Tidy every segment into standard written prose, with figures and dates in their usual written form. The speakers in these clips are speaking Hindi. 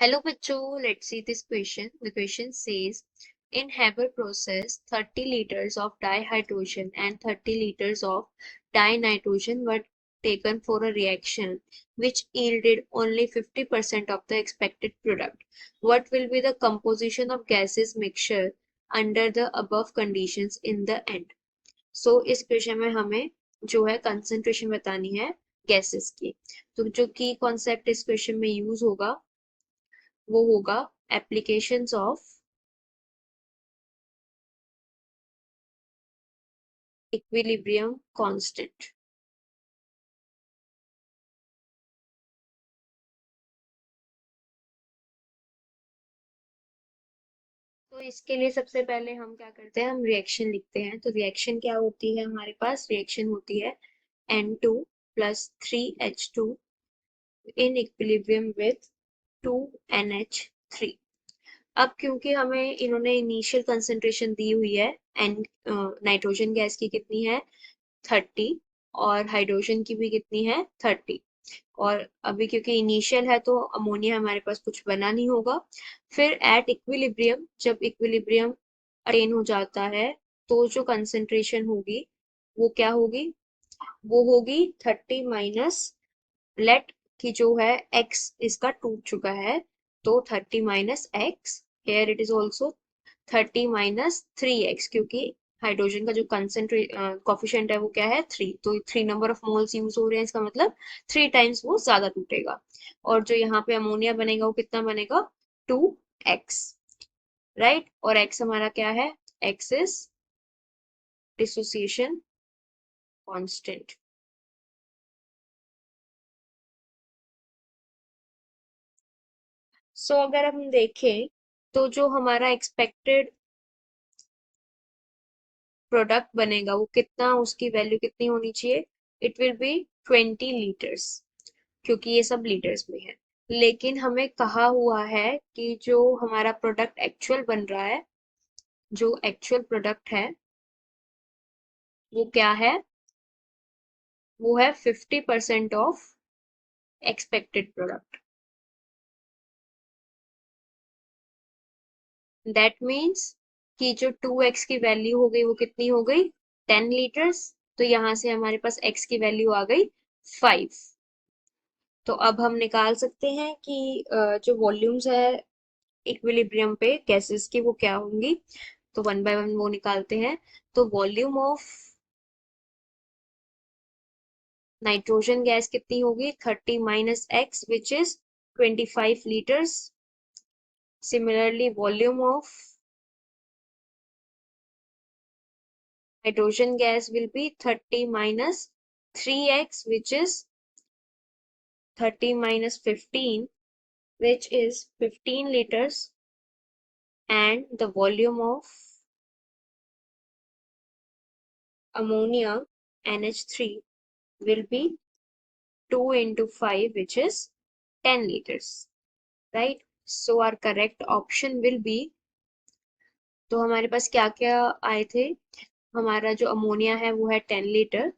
Hello bachcho, let's see this question. The question says, in Haber process, 30 liters of dihydrogen and 30 liters of dinitrogen were taken for a reaction which yielded only 50% of the expected product. What will be the composition of gases mixture under the above conditions in the end? So इस क्वेश्चन में हमें जो है कंसंट्रेशन बतानी है गैसेस की। तो जो की कॉन्सेप्ट इस क्वेश्चन में यूज होगा वो होगा एप्लीकेशंस ऑफ इक्विलिब्रियम कांस्टेंट। तो इसके लिए सबसे पहले हम क्या करते हैं, हम रिएक्शन लिखते हैं। तो रिएक्शन क्या होती है, हमारे पास रिएक्शन होती है N2 plus 3H2 in equilibrium with 2NH3। अब क्योंकि हमें इन्होंने इनिशियल कंसंट्रेशन दी हुई है एन नाइट्रोजन गैस की कितनी है 30 और हाइड्रोजन की भी कितनी है 30, और अभी क्योंकि इनिशियल है तो अमोनिया हमारे पास कुछ बना नहीं होगा। फिर एट इक्विलिब्रियम, जब इक्विलिब्रियम अटेन हो जाता है तो जो कंसंट्रेशन होगी वो क्या होगी, वो होगी 30 माइनस लेट की जो है x इसका टूट चुका है, तो 30 minus x, here it is also 30 minus 3x, क्योंकि हाइड्रोजन का जो कंसेंट्रेट कॉफिशिएंट है वो क्या है 3, तो 3 नंबर ऑफ मोल्स यूज हो रहे हैं, इसका मतलब 3 टाइम्स वो ज्यादा टूटेगा। और जो यहाँ पे अमोनिया बनेगा वो कितना बनेगा 2x, राइट। और x हमारा क्या है, x इज डिसोसिएशन कांस्टेंट। सो अगर हम देखें तो जो हमारा एक्सपेक्टेड प्रोडक्ट बनेगा वो कितना, उसकी वैल्यू कितनी होनी चाहिए, इट विल बी 20 लीटर्स, क्योंकि ये सब लीटर्स में है। लेकिन हमें कहा हुआ है कि जो हमारा प्रोडक्ट एक्चुअल बन रहा है, जो एक्चुअल प्रोडक्ट है वो क्या है, वो है 50% of expected product. That means कि जो 2x की वैल्यू हो गई वो कितनी हो गई 10 लीटर्स, तो यहां से हमारे पास x की वैल्यू आ गई 5। तो अब हम निकाल सकते हैं कि जो वॉल्यूम्स है इक्विलिब्रियम पे गैसेस की वो क्या होंगी। तो वन बाय वन वो निकालते हैं। तो वॉल्यूम ऑफ नाइट्रोजन गैस कितनी होगी 30 minus x which is 25 litres. Similarly volume of hydrogen gas will be 30 minus 3x, which is 30 minus 15, which is 15 liters, and the volume of ammonia NH3 will be 2 into 5, which is 10 liters, right? So our correct option will be, तो हमारे पास क्या क्या आए थे, हमारा जो अमोनिया है वो है 10 लीटर,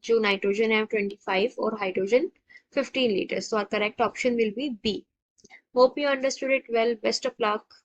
जो नाइट्रोजन है 25 और hydrogen 15 liters. So our correct option will be B. Hope you understood it well. Best of luck.